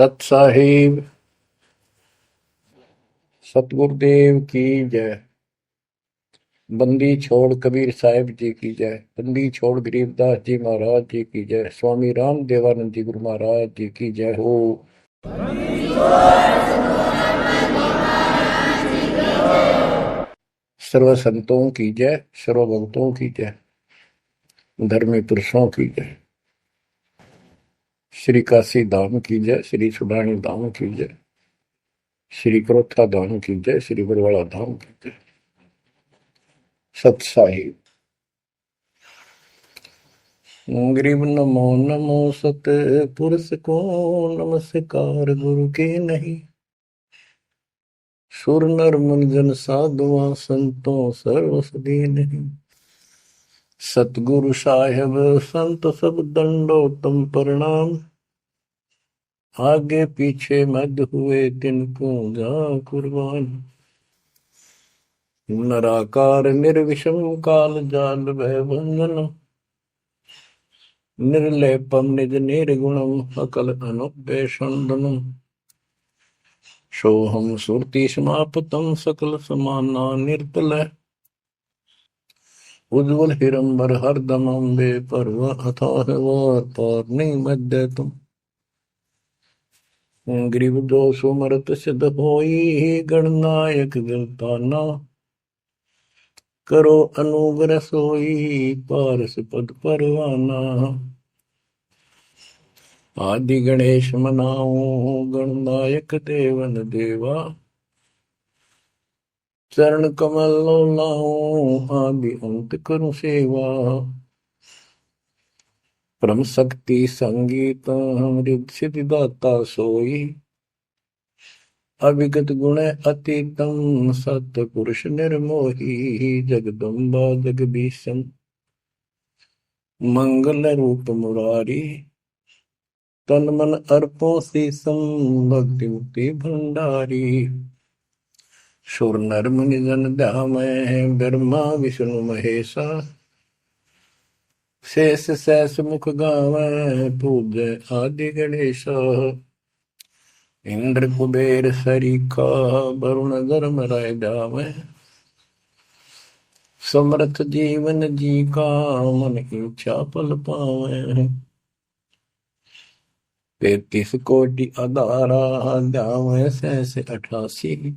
सत साहिब सतगुरुदेव की जय। बंदी छोड़ कबीर साहिब जी की जय। बंदी छोड़ गरीबदास जी महाराज जी की जय। स्वामी राम देवानंद जी गुरु महाराज जी की जय हो। सर्व संतों की जय, सर्व भक्तों की जय, धर्मी पुरुषों की जय। श्री काशी धाम की जय, श्री सुडानी धाम की जय, श्री क्रोथा धाम की जय, श्री बरवाड़ा धाम की जय। सत साहिब गरीब नमो नमो सत पुरुष को नमस्कार गुरु के नहीं। सुर नर मुनिजन साधुआ संतों सर्वसदी नहीं। सतगुरु साहेब संत सब दंडोतम प्रणाम। आगे पीछे मद हुए तिनको जा कुर्बान। नराकार निर्विषम काल जाल भय बंधन। निर्लेपम निज निर्गुणम अकल अनुपेशंदनम। सोहम सुरति समापतम सकल समाना निर्तल। उज्ज्वल हिरंबर हरदम अम्बे पर्व अथाह वार पार नहीं मध्य तुम। ग्रीव दोष मरत सिद्ध होई गणनायक गिरताना। करो अनुग्रह सोई पारस पद परवाना। आदि गणेश मनाओ गणनायक देवन देवा। चरण कमल लाओ आदि अंत करूं सेवा। परम शक्ति संगीत अमृत सिद्धिदाता सोई। अविगत गुण अतीतम सत्य पुरुष निर्मोही। जगदम्बा जगदीशन मंगल रूप मुरारी। तन मन अर्पो शीसम भक्ति मुक्ति भंडारी। सुर नर मुनि जन ध्यामय ब्रह्मा विष्णु महेशा। शेष सहस मुख गावै पूज्य आदि गणेश। इंद्र कुबेर सरीखा वरुण धर्म राय जावै। समर्थ जीवन जी का मन इच्छा फल पावै। 33 कोटि अदारा ध्यावै सहस 88।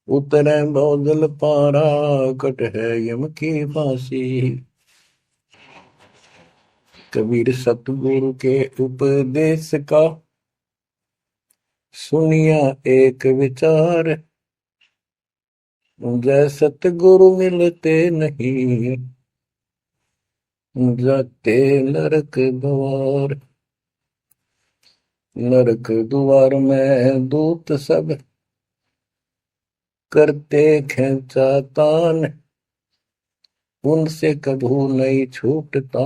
उतरै बहुदल पारा कट है यम की फांसी। कबीर सतगुरु के उपदेश का सुनिया एक विचार। जय सतगुरु मिलते नहीं जाते नरक द्वार। नरक द्वार में दूत सब करते खेचा तान। उनसे कभू नहीं छूटता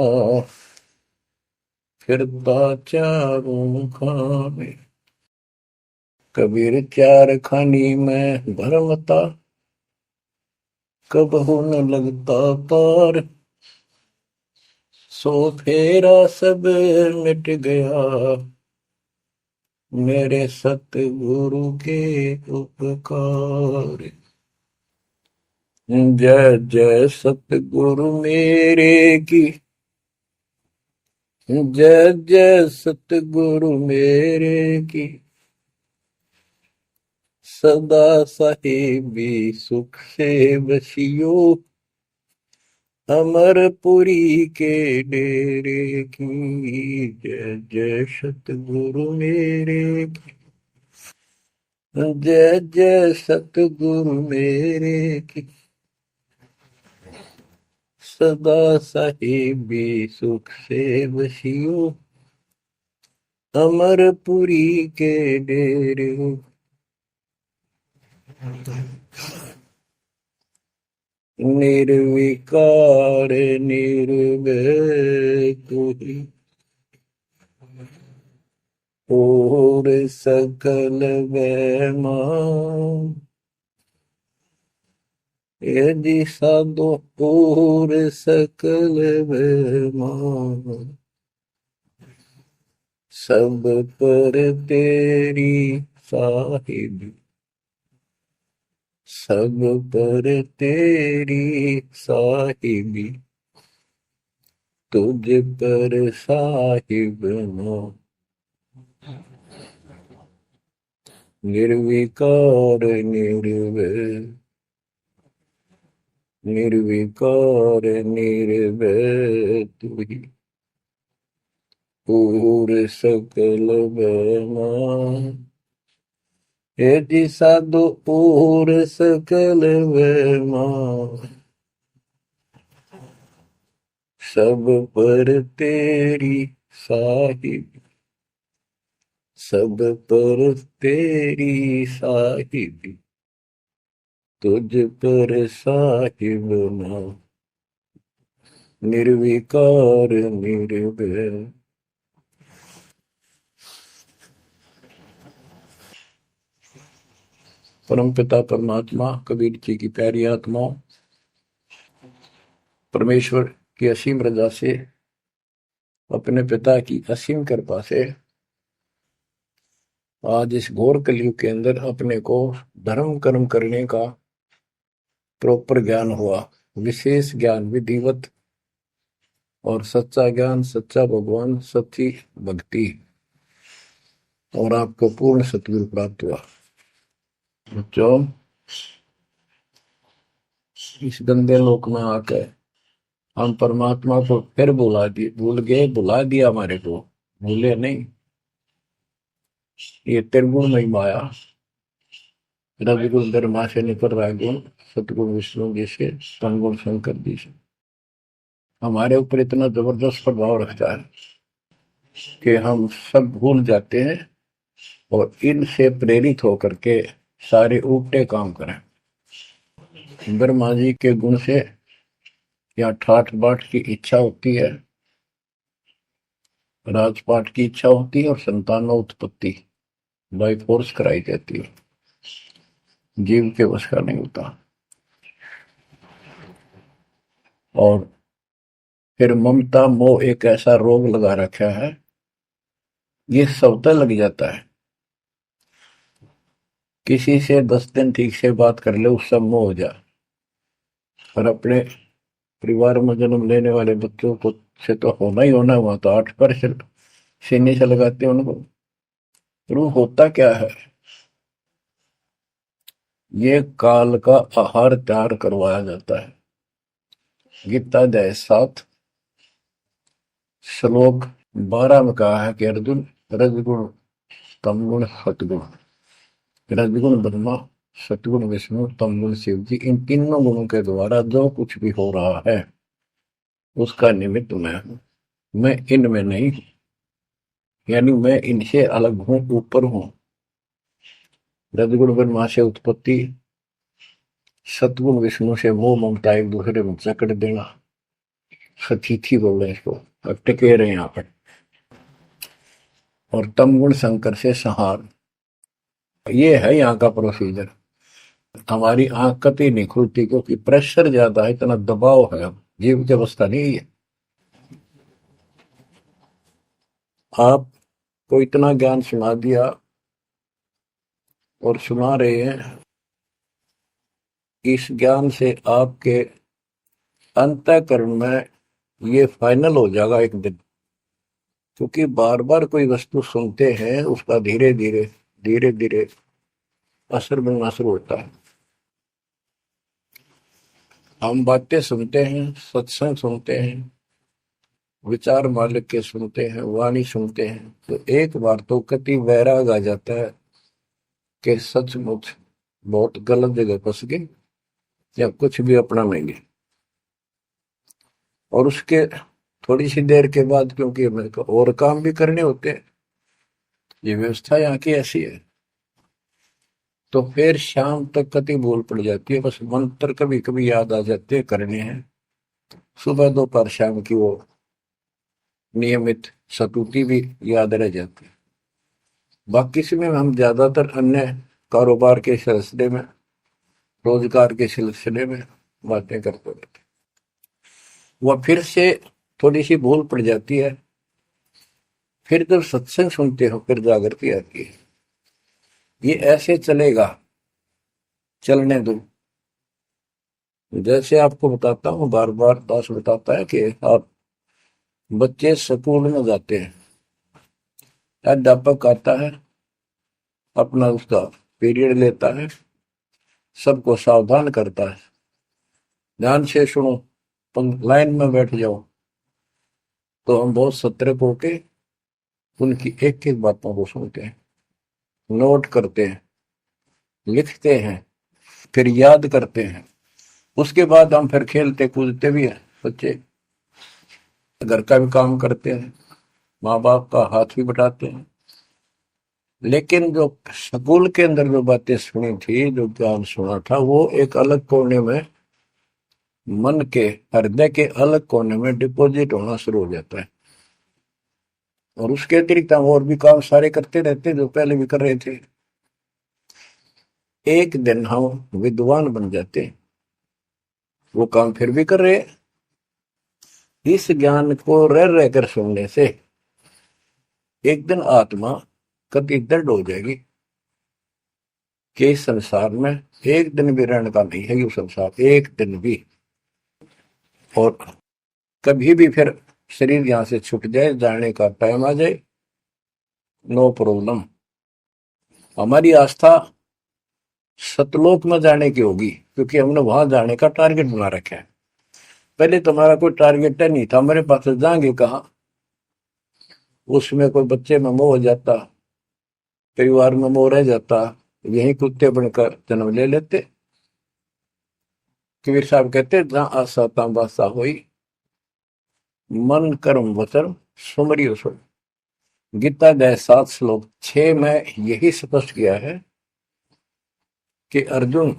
फिरता चारों खाने। कबीर चार खानी में भरमता कबहू न लगता पार। सो फेरा सब मिट गया मेरे सतगुरु के उपकार। जय जय सतगुरु मेरे की। जय जय सतगुरु मेरे की। सदा साहिबी सुख से बसियो। अमरपुरी के डेरे की। जय जय सतगुरु मेरे की। जय जय सतगुरु मेरे की। सदा साहिबी सुख से बसियो। अमरपुरी के डेरे। निर्विकार निर्भय कोई और सकल वैमान। यदि साधो और सकल वैमान। सब पर तेरी साहिबी, सब पर तेरी साहिबी, तुझ पर साहिब ना, निर्विकार निर्भय, निर्विकार निर्भय तू ही, पूर सकल बना, हे जी साधु पूर सकल बना, सब पर तेरी साहिब, सब पर तेरी साहिबी, तुझ पर साहिब ना, निर्विकार निर्भय। परमपिता परमात्मा कबीर जी की प्यारी आत्माओं, परमेश्वर की असीम रजा से, अपने पिता की असीम कृपा से आज इस घोर कलयुग के अंदर अपने को धर्म कर्म करने का प्रॉपर ज्ञान हुआ, विशेष ज्ञान विधिवत, और सच्चा ज्ञान, सच्चा भगवान, सच्ची भक्ति, और आपको पूर्ण सतगुरु प्राप्त हुआ। जो इस गंदे लोक में आकर हम परमात्मा को फिर भूल गए, भुला दिया हमारे को, भूले नहीं। ये त्रिगुण में माया, रविगुण धर्मा से निकल रहा है गुण, सतगुण विष्णु जी से, तमगुण शंकर जी से हमारे ऊपर इतना जबरदस्त प्रभाव रखता है कि हम सब भूल जाते हैं और इनसे प्रेरित होकर के सारे उल्टे काम करें। ब्रह्मा जी के गुण से या ठाठ बाट की इच्छा होती है, राजपाट की इच्छा होती है, और संतानों उत्पत्ति बाई फोर्स कराई जाती है, जीव के वश का नहीं होता। और फिर ममता मोह एक ऐसा रोग लगा रखा है, ये सबसे लग जाता है। किसी से 10 दिन ठीक से बात कर ले, उससे मोह हो जाए, और अपने परिवार में जन्म लेने वाले बच्चों को से तो होना ही होना, हुआ तो 8% सीने से लगाते हैं उनको। तो होता क्या है, ये काल का आहार तैयार करवाया जाता है। गीता अध्याय 7 श्लोक 12 में कहा है कि अर्जुन, रजगुण तमगुण सतगुण, रजगुण ब्रह्मा, सतगुण विष्णु, तमगुण शिव जी, इन तीनों गुणों के द्वारा जो कुछ भी हो रहा है उसका निमित्त मैं हूं, मैं इनमें नहीं हूं, यानी मैं इनसे अलग हूं, ऊपर हूं। रजगुण ब्रह्मा से उत्पत्ति, सतगुण विष्णु से मोह ममता एक दूसरे में जकड़ देना, सतीथी बोल रहे हैं इसको, अब टिके रहे यहाँ पर, और तमगुण शंकर से संहार। ये है यहाँ का प्रोसीजर। हमारी आंख कतई नहीं खुलती क्योंकि प्रेशर ज्यादा है, इतना दबाव है, जीव की अवस्था नहीं है। आपको इतना ज्ञान सुना दिया और सुना रहे हैं, इस ज्ञान से आपके अंतःकरण में ये फाइनल हो जाएगा एक दिन, क्योंकि बार बार कोई वस्तु सुनते हैं, उसका धीरे धीरे धीरे धीरे असर बनना शुरू होता है। हम बातें सुनते हैं, सत्संग सुनते हैं, विचार मालिक के सुनते हैं, वाणी सुनते हैं, तो एक बार तो कति वैराग आ जाता है कि सचमुच बहुत गलत जगह फंस गए या कुछ भी अपना लेंगे। और उसके थोड़ी सी देर के बाद, क्योंकि मेरे को और काम भी करने होते हैं, ये व्यवस्था यहाँ की ऐसी है, तो फिर शाम तक कति भूल पड़ जाती है, बस मंत्र कभी कभी याद आ जाते हैं करने हैं। सुबह दोपहर शाम की वो नियमित सतुति भी याद रह जाती है। बाकी समय हम ज्यादातर अन्य कारोबार के सिलसिले में, रोजगार के सिलसिले में बातें करते रहते, वह फिर से थोड़ी सी भूल पड़ जाती है, फिर जब सत्संग सुनते हो फिर जागृति आती है। ये ऐसे चलेगा, चलने दो। जैसे आपको बताता हूँ, बार बार दास बताता है कि आप बच्चे स्कूल में जाते हैं, अध्यापक आता है, अपना उसका पीरियड लेता है, सबको सावधान करता है, ध्यान से सुनो, लाइन में बैठ जाओ। तो हम बहुत सतर्क होके उनकी एक एक बातों को सुनते हैं, नोट करते हैं, लिखते हैं, फिर याद करते हैं। उसके बाद हम फिर खेलते कूदते भी हैं, बच्चे घर का भी काम करते हैं, माँ बाप का हाथ भी बटाते हैं। लेकिन जो स्कूल के अंदर जो बातें सुनी थी, जो ज्ञान सुना था, वो एक अलग कोने में, मन के हृदय के अलग कोने में डिपॉजिट होना शुरू हो जाता है। और उसके अतिरिक्त हम और भी काम सारे करते रहते जो पहले भी कर रहे थे। एक दिन हम विद्वान बन जाते, वो काम फिर भी कर रहे। इस ज्ञान को रह रहकर सुनने से एक दिन आत्मा कति दृढ़ हो जाएगी कि इस संसार में एक दिन भी रहने का नहीं है, ये संसार एक दिन भी। और कभी भी फिर शरीर यहां से छूट जाए, जाने का टाइम आ जाए, नो प्रॉब्लम। हमारी आस्था सतलोक में जाने की होगी, क्योंकि हमने वहां जाने का टारगेट बना रखा है। पहले तो हमारा कोई टारगेट नहीं था, हमारे पास जाएंगे कहा। उसमें कोई बच्चे में मोह हो जाता, परिवार में मोह रह जाता, यही कुत्ते बनकर जन्म ले लेते। कबीर साहब कहते, जहां आशा तहां बासा हुई, मन कर्म वचन सुमरियो सो। गीता अध्याय 7 श्लोक 6 में यही स्पष्ट किया है कि अर्जुन,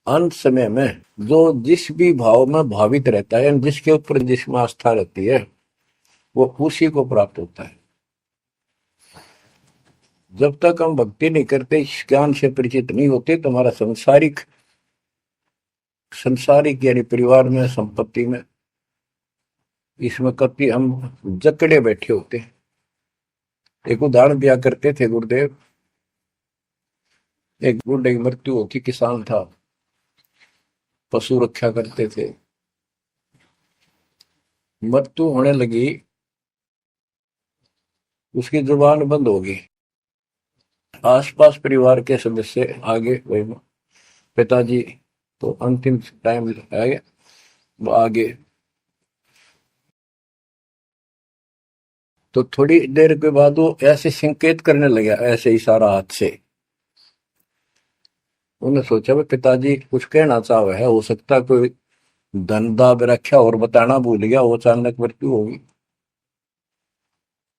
अंत समय में जो जिस भी भाव में भावित रहता है, जिसके ऊपर जिसमें आस्था रहती है, वो उसी को प्राप्त होता है। जब तक हम भक्ति नहीं करते, इस ज्ञान से परिचित नहीं होते, तो हमारा संसारिक यानी परिवार में, संपत्ति में, इसमें कभी हम जकड़े बैठे होते। एक उदाहरण दिया करते थे गुरुदेव। एक बूढ़े की मृत्यु होती, किसान था, पशु रक्षा करते थे, मृत्यु होने लगी, उसकी जुबान बंद हो गई। आसपास परिवार के सदस्य आगे, भाई पिताजी तो अंतिम टाइम आ गया, वो आगे। तो थोड़ी देर के बाद वो ऐसे संकेत करने लगा, ऐसे इशारा हाथ से। उन्हें सोचा भाई पिताजी कुछ कहना चाह रहे हैं, हो सकता कोई धन दाब रखा और बताना भूल गया, वो अचानक मृत्यु होगी।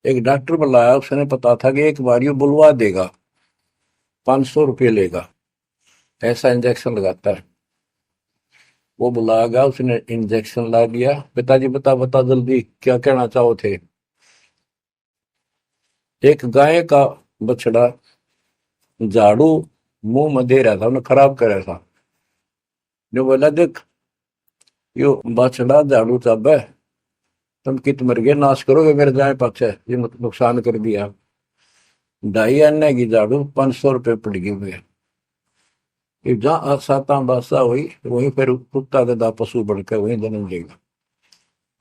एक डॉक्टर बुलाया, उसने पता था कि एक बार ये बुलवा देगा, 500 रुपये लेगा, ऐसा इंजेक्शन लगाता है। वो बुलाया, उसने इंजेक्शन ला दिया। पिताजी बता बता जल्दी क्या कहना चाहो थे। एक गाय का बछड़ा झाड़ू मुंह में दे रहा था, उन्हें खराब कर रहा था। जो बोला, देख यो बछड़ा झाड़ू चाबे, तुम कित मर गए, नाश करोगे मेरे गाय पक्ष है, ये नुकसान कर दिया। 2.5 आने की झाड़ू 500 रुपये पड़ गई हुए। जहां साता बादशाह हुई, वहीं फिर कुत्ता गधा पशु बढ़कर वहीं जन्म लेगा।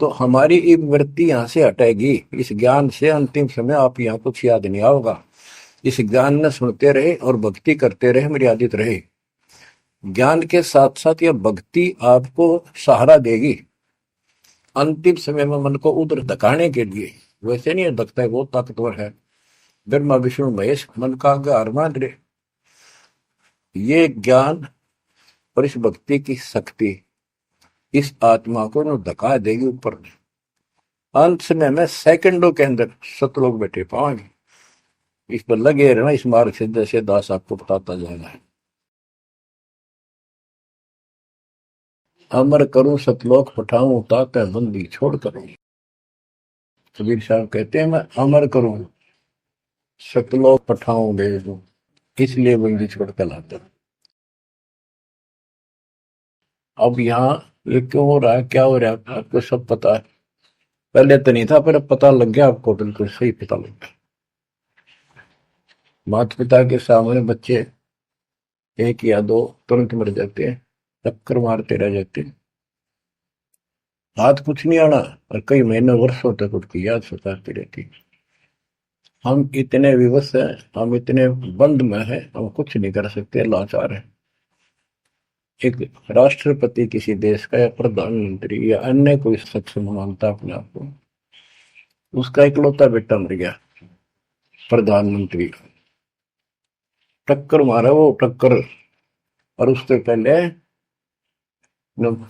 तो हमारी ये वृत्ति यहाँ से हटेगी इस ज्ञान से। अंतिम समय आप यहाँ कुछ याद नहीं आओगा, इस ज्ञान ने सुनते रहे और भक्ति करते रहे, मर्यादित रहे। ज्ञान के साथ साथ यह भक्ति आपको सहारा देगी अंतिम समय में, मन को उधर धकाने के लिए। वैसे नहीं धकता है, वो ताकतवर है, ब्रह्मा विष्णु महेश मन का आधार मान रहे। ये ज्ञान और इस भक्ति की शक्ति इस आत्मा को न धका देगी ऊपर। अंत समय में सेकंडों के अंदर सतलोक बैठे पाएंगे। इस पर लगे रहना, इस मार्ग से जैसे दास आपको बताता जाएगा। अमर करूं सतलोक पठाऊं, ताते बंदी छोड़ करूं। कबीर साहब कहते हैं, मैं अमर करूं सतलोक पठाऊं भेजूं, इसलिए बंदी छोड़ कर लाता। अब यहाँ ये क्यों हो रहा है, क्या हो रहा है, आपको सब पता है। पहले तो नहीं था, पर अब पता लग गया आपको, बिल्कुल सही पता लग गया। माता पिता के सामने बच्चे एक या दो तुरंत मर जाते हैं, चक्कर मारते रह जाते हैं, हाथ कुछ नहीं आना, और कई महीने वर्षों तक उसकी याद सताती रहती। हम इतने विवश हैं, हम इतने बंद में हैं, हम कुछ नहीं कर सकते, लाचार हैं। एक राष्ट्रपति किसी देश का या प्रधानमंत्री या अन्य कोई सक्षम मानता अपने आप को, उसका इकलौता बेटा मर गया, प्रधानमंत्री, टक्कर मारा वो टक्कर। और उससे पहले जब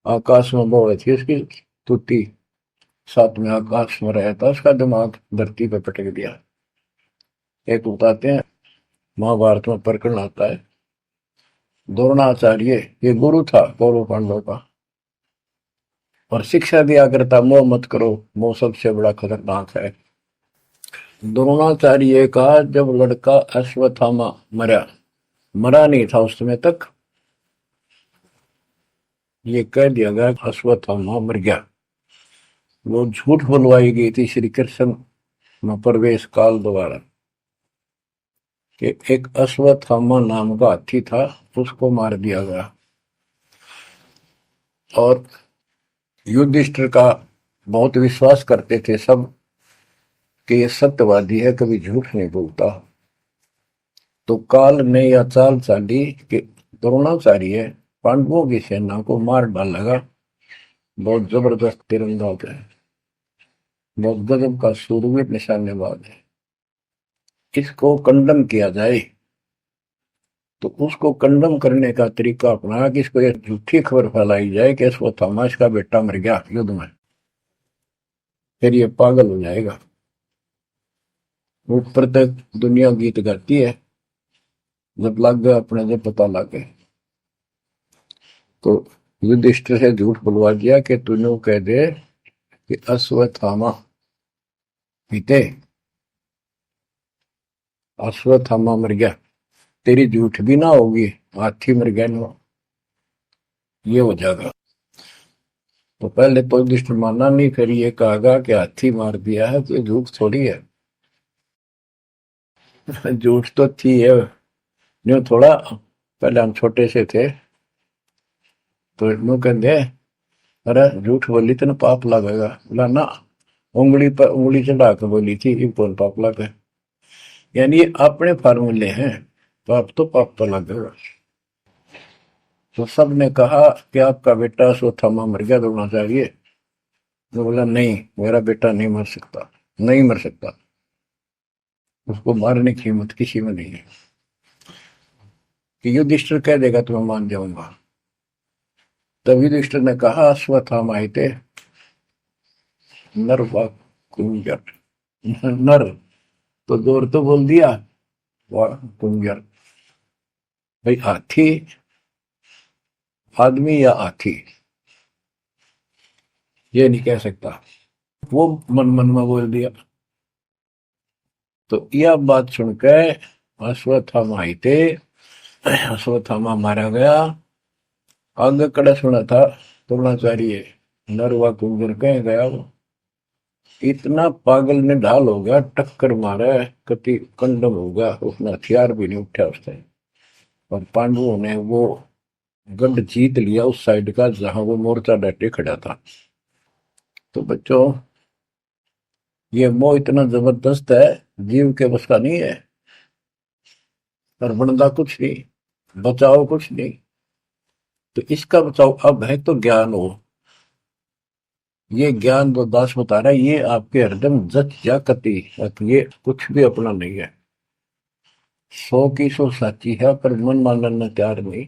आकाश में वो थी उसकी तुती, साथ में आकाश में रहा था, उसका दिमाग धरती पे पटक दिया। एक बताते हैं, महाभारत में प्रकरण आता है, द्रोणाचार्य ये गुरु था कौरव पांडव का, और शिक्षा दिया करता, मोह मत करो, मोह सबसे बड़ा खतरनाक है। द्रोणाचार्य का जब लड़का अश्वत्थामा मरा, मरा नहीं था उस समय तक, ये कह दिया गया अश्वत्थामा मर गया। वो झूठ बुलवाई गई थी श्री कृष्ण में प्रवेश काल द्वारा कि एक अश्वत्थामा नाम का हाथी था, उसको मार दिया गया। और युधिष्ठिर का बहुत विश्वास करते थे सब कि ये सत्यवादी है, कभी झूठ नहीं बोलता। तो काल ने यह चाल चाली कि द्रोणाचार्य पांडवों की सेना को मार डालेगा, बहुत जबरदस्त तीरंदाज है, बहुत गजब का शूरवीर निशानेबाज है, इसको कंडम किया जाए। तो उसको कंडम करने का तरीका अपनाया कि इसको एक झूठी खबर फैलाई जाए कि इसको थॉमस का बेटा मर गया युद्ध में, फिर ये पागल हो जाएगा। ऊपर तक दुनिया गीत गाती है, जब लग गए अपने जब पता लग गए तो युधिष्ठिर से झूठ बुलवा दिया कि तूने कह दे कि अश्वत्थामा पीते, अश्वत्थामा मर गया, तेरी झूठ भी ना होगी, हाथी मर गया ना, ये हो जाएगा। तो पहले तो युधिष्ठिर माना नहीं, फिर ये कहा कि हाथी मार दिया है, तो ये झूठ थोड़ी है। झूठ तो थी है, यूं थोड़ा। पहले हम छोटे से थे तो यूं कहते, अरे झूठ बोली तो ना पाप लगेगा, बोला ना, उंगली पर उंगली चढ़ा के बोली थी, ये कौन पाप लगे। यानी ये अपने फार्मूले हैं, पाप तो पाप तो लगेगा। तो सब ने कहा कि आपका बेटा अश्वत्थामा मर गया, द्रोणाचार्य। तो बोला नहीं, मेरा बेटा नहीं मर सकता, नहीं मर सकता, उसको मारने की हिम्मत किसी में नहीं है। कि युधिष्ठिर कह देगा तो मैं मान जाऊंगा। तब युधिष्ठिर ने कहा अश्वत्थामा थे नर व कुंजर, नर तो जोर तो बोल दिया, व कुंजर, भाई हाथी आदमी या हाथी ये नहीं कह सकता, वो मन मन में बोल दिया। तो यह बात सुनकर अश्वत्थामा थे, अश्वत्थामा मारा गया। आगे कड़ा सुना था द्रोणाचार्य, नर व कुंजर कह गया वो, इतना पागल ने ढाल हो गया, टक्कर मारा, कति कंडम हो गया, उसने हथियार भी नहीं उठा उसने। और पांडवों ने वो गढ़ जीत लिया उस साइड का जहां वो मोर्चा डटे खड़ा था। तो बच्चों, ये मोह इतना जबरदस्त है, जीव के बस का नहीं है, और बनता कुछ नहीं, बचाओ कुछ नहीं। तो इसका बचाओ अब है तो ज्ञान हो, ये ज्ञान जो दास बता रहा है, ये आपके हृदय में जच जा कति, ये कुछ भी अपना नहीं है, 100 की 100 साची है, पर मन मानने तैयार नहीं,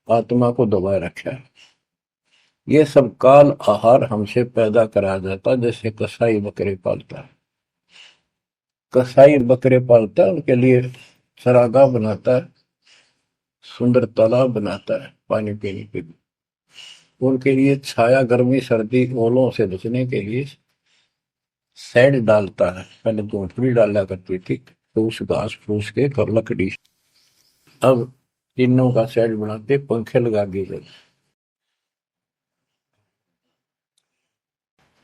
आत्मा को दबाए रखा है। ये सब काल आहार हमसे पैदा कराया जाता, जैसे कसाई बकरे पालता है, कसाई बकरे पालता है, उनके लिए चरागाह बनाता है, सुंदर तालाब बनाता है पानी पीने के लिए, उनके लिए छाया, गर्मी, सर्दी, ओलों से बचने के लिए शेड डालता है। पहले झोंपड़ी डाला करती थी, तो उस घास फूस के और लकड़ी, अब तीनों का शेड बनाते, पंखे लगा दिए गए।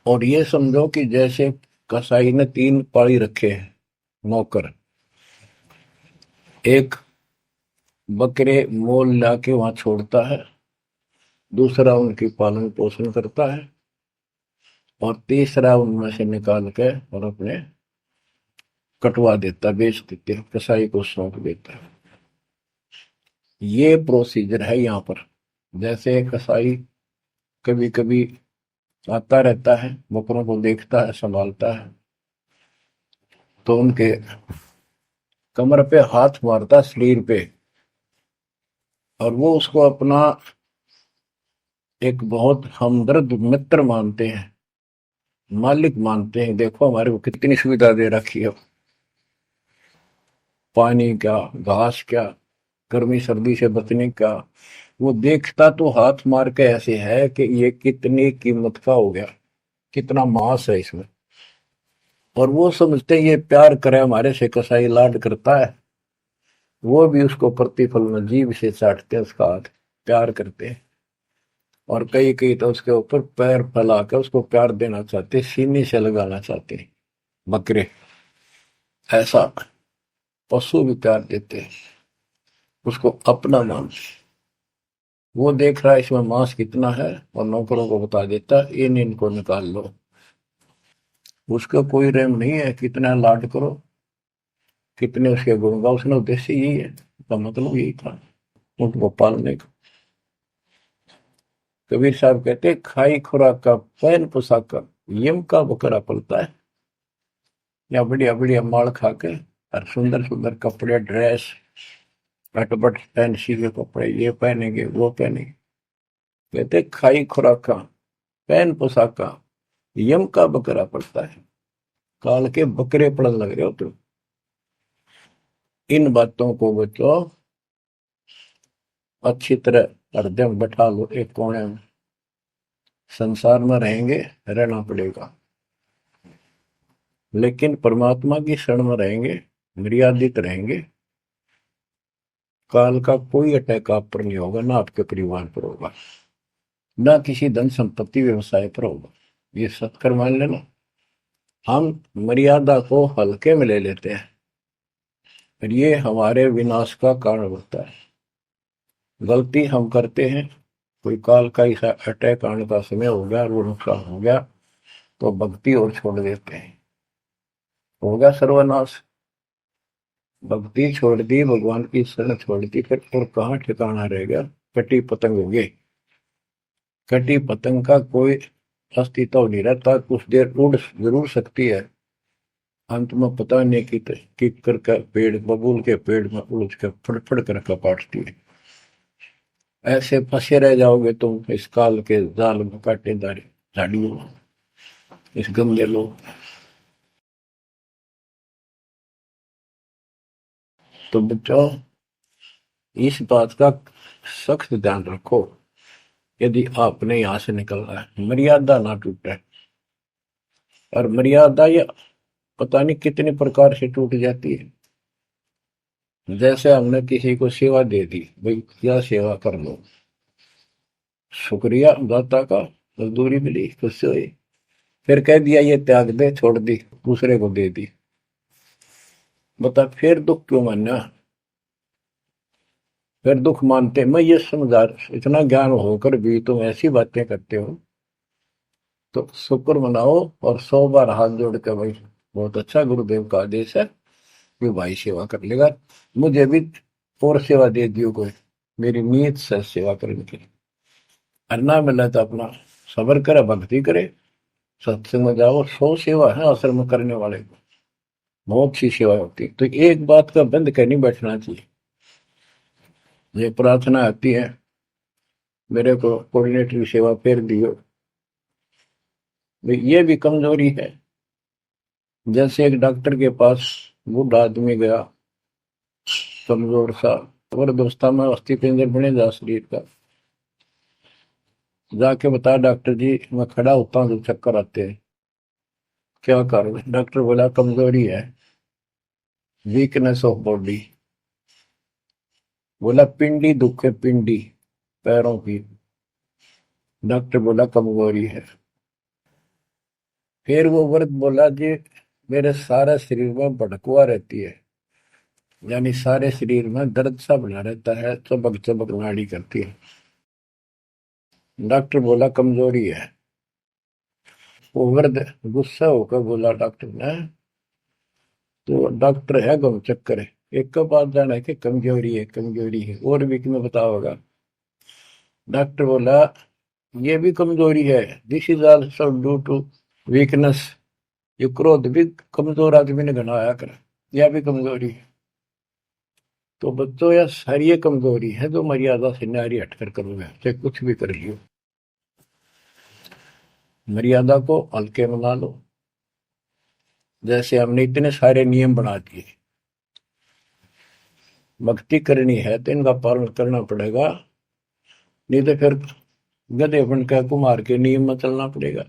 और ये समझो कि जैसे कसाई ने 3 पाली रखे हैं नौकर, एक बकरे मोल लाके वहां छोड़ता है, दूसरा उनकी पालन पोषण करता है, और तीसरा उनमें से निकाल के और अपने कटवा देता, बेच देते हैं, कसाई को सौंप देता है। ये प्रोसीजर है यहाँ पर। जैसे कसाई कभी कभी आता रहता है, बकरों को देखता है, संभालता है, तो उनके कमर पे हाथ मारता, शरीर पे, और वो उसको अपना एक बहुत हमदर्द मित्र मानते हैं, मालिक मानते हैं। देखो हमारे को कितनी सुविधा दे रखी है, पानी क्या, घास क्या, गर्मी सर्दी से बचने का। वो देखता तो हाथ मार के ऐसे है कि ये कितनी कीमत का हो गया, कितना मांस है इसमें। और वो समझते हैं ये प्यार करे हमारे से, कसाई लाड करता है, वो भी उसको प्रतिफल में जीभ से चाटते हैं, उसका हाथ प्यार करते हैं। और कई कई तो उसके ऊपर पैर फैला कर उसको प्यार देना चाहते, सीने से लगाना चाहते हैं। बकरे ऐसा पशु भी प्यार देते हैं, उसको अपना मानते। वो देख रहा है इसमें मांस कितना है, और नौकरों को बता देता है इन इनको निकाल लो। उसका कोई रहम नहीं है, कितना लाड करो, कितने उसके गुण गाओ। उसने उद्देश्य यही है, उसका मतलब यही था, उनको पालने का। कबीर साहब कहते खाई खुराक का पैन पोशाक का यम का बकरा पलता है। या बढ़िया बढ़िया माल खा के और सुंदर सुंदर कपड़े, ड्रेस, अटपट फैंसी के कपड़े, ये पहनेंगे वो पहनेंगे। कहते खाई खुराक का पैन पोशाक का यम का बकरा पड़ता है। काल के बकरे पड़न लग रहे हो तुम। इन बातों को बच्चों अच्छी तरह हृदय में बैठा लो, एक कोने में। संसार में रहेंगे, रहना पड़ेगा, लेकिन परमात्मा की शरण में रहेंगे, मर्यादित रहेंगे। काल का कोई अटैक आप पर नहीं होगा, ना आपके परिवार पर होगा, ना किसी धन संपत्ति व्यवसाय पर होगा। ये सत्कर मान लेना। हम मर्यादा को हल्के में ले लेते हैं, और ये हमारे विनाश का कारण होता है। गलती हम करते हैं, कोई काल का ऐसा अटैक आने का समय हो गया और वो नुकसान हो गया, तो भक्ति और छोड़ देते हैं, हो गया सर्वनाश। भक्ति छोड़ दी, भगवान की शरण छोड़ दी, फिर और कहाँ ठिकाना रह गया। कटी पतंग हो गई। कटी पतंग का कोई अस्तित्व नहीं रहता, कुछ देर उड़ जरूर सकती है, अंत में पता नहीं कि कर पेड़, बबूल के पेड़ में उलझ कर फड़फड़ कर कपाटती है। ऐसे फंसे रह जाओगे तुम इस काल के जाल में, कांटेदार झाड़ियों में, इस गंदे लोग। तो बच्चों इस बात का सख्त ध्यान रखो, यदि आपने यहां से निकलना है, मर्यादा ना टूटे। और मर्यादा ये पता नहीं कितने प्रकार से टूट जाती है। जैसे हमने किसी को सेवा दे दी, भाई क्या सेवा कर लो, शुक्रिया दाता का, मजदूरी मिली, खुशी हुई, फिर कह दिया ये त्याग दे, छोड़ दी, दूसरे को दे दी। बता फिर दुख क्यों मानना, फिर दुख मानते। मैं ये समझा, इतना ज्ञान होकर भी तुम ऐसी बातें करते हो, तो शुक्र मनाओ और 100 बार हाथ जोड़ के भाई बहुत अच्छा, गुरुदेव का आदेश है कि भाई सेवा कर लेगा, मुझे भी और सेवा दे दियो कोई, मेरी नीयत से सेवा करने की। और ना मिला तो अपना सबर करे, भक्ति करे, सत्संग में जाओ। 100 सेवा है असल में करने वाले को, बहुत सी सेवा होती है। तो एक बात का बंद कर नहीं बैठना चाहिए। ये प्रार्थना आती है, मेरे को कोऑर्डिनेटर की सेवा फेर दियो, ये भी कमजोरी है। जैसे एक डॉक्टर के पास बूढ़ा आदमी गया, कमजोर सा, अवस्था में, अस्थि पिंजर बने जा शरीर का, जाके बताया डॉक्टर जी मैं खड़ा होता हूँ तो चक्कर आते हैं, क्या करूं। डॉक्टर बोला कमजोरी है, वीकनेस ऑफ बॉडी। बोला पिंडी दुख है, पिंडी पैरों की। डॉक्टर बोला कमजोरी है। फिर वो व्रत बोला जी, मेरे सारा शरीर में भड़कुआ रहती है, यानी सारे शरीर में दर्द सा बना रहता है, चबक चबक नाड़ी करती है। डॉक्टर बोला कमजोरी है। वो वृद्ध गुस्सा होकर बोला डॉक्टर ने, तो डॉक्टर है गम चक्कर है, एक का बात जाना है कि कमजोरी है, कमजोरी है, और भी तुम्हें बताओगा। डॉक्टर बोला ये भी कमजोरी है, this is also due to weakness. ये क्रोध भी कमजोर आदमी ने घना आया कर, यह भी कमजोरी है। तो बच्चों यह सारी ये कमजोरी है जो मर्यादा से नारी हटकर करोगे, चाहे कुछ भी कर लियो। मर्यादा को हल्के मना लो। जैसे हमने इतने सारे नियम बना दिए, भक्ति करनी है तो इनका पालन करना पड़ेगा, नहीं तो फिर गधे बनकर कुमार के नियम में चलना पड़ेगा।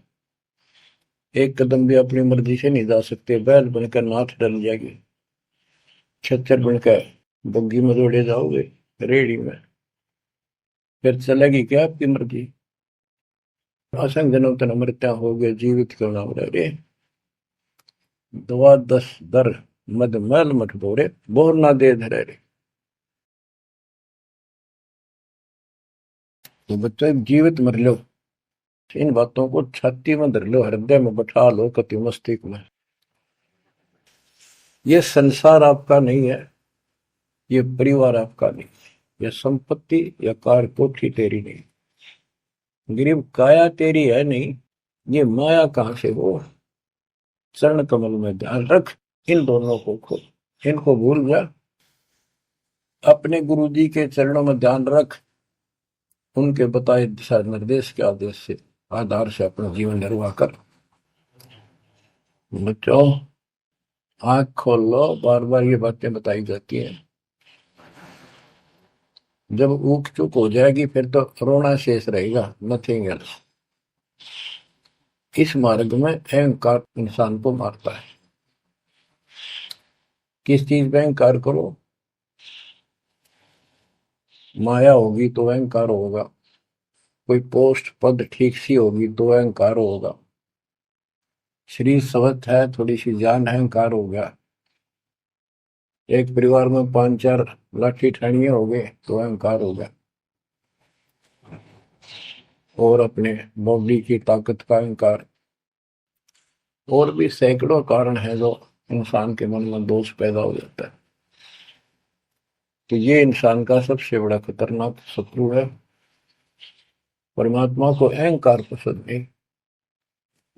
एक कदम भी अपनी मर्जी से नहीं जा सकते, बैल बनकर नाथ डल जाएगी, छच्चर बनकर बग्गी में दौड़े जाओगे, रेड़ी में, फिर चलेगी क्या आपकी मर्जी। असंग जन्म तन मृत्या हो गए, जीवित क्यों ना रे। दवा दस दर मद मैल मठ बोरे, बोर ना दे धरे रे। तो बच्चों जीवित मर लो, इन बातों को छाती में धर लो, हृदय में बैठा लो, कति मस्तिष्क में। ये संसार आपका नहीं है, ये परिवार आपका नहीं, ये संपत्ति या कार कोठी तेरी नहीं, गरीब काया तेरी है नहीं, ये माया कहां से हो। चरण कमल में ध्यान रख, इन दोनों को खो, इनको भूल जा। अपने गुरु जी के चरणों में ध्यान रख, उनके बताए दिशा निर्देश के आदेश से आधार से अपना जीवन निर्वाह कर। बच्चों आंख खोल लो, बार बार ये बातें बताई जाती हैं। जब ऊक चुक हो जाएगी फिर तो रोना शेष रहेगा, नथिंग एल्स। इस मार्ग में अहंकार इंसान को मारता है। किस चीज पे अहंकार करो, माया होगी तो अहंकार होगा, कोई पोस्ट पद ठीक सी होगी तो अहंकार होगा, शरीर स्वस्थ है, थोड़ी सी जान, अहंकार हो गया। एक परिवार में 5-4 लाठी ठानिया हो गए तो अहंकार हो गया, और अपने बॉडी की ताकत का अहंकार। और भी सैकड़ों कारण है जो इंसान के मन में दोष पैदा हो जाता है। तो ये इंसान का सबसे बड़ा खतरनाक शत्रु है। परमात्मा को अहंकार पसंद नहीं,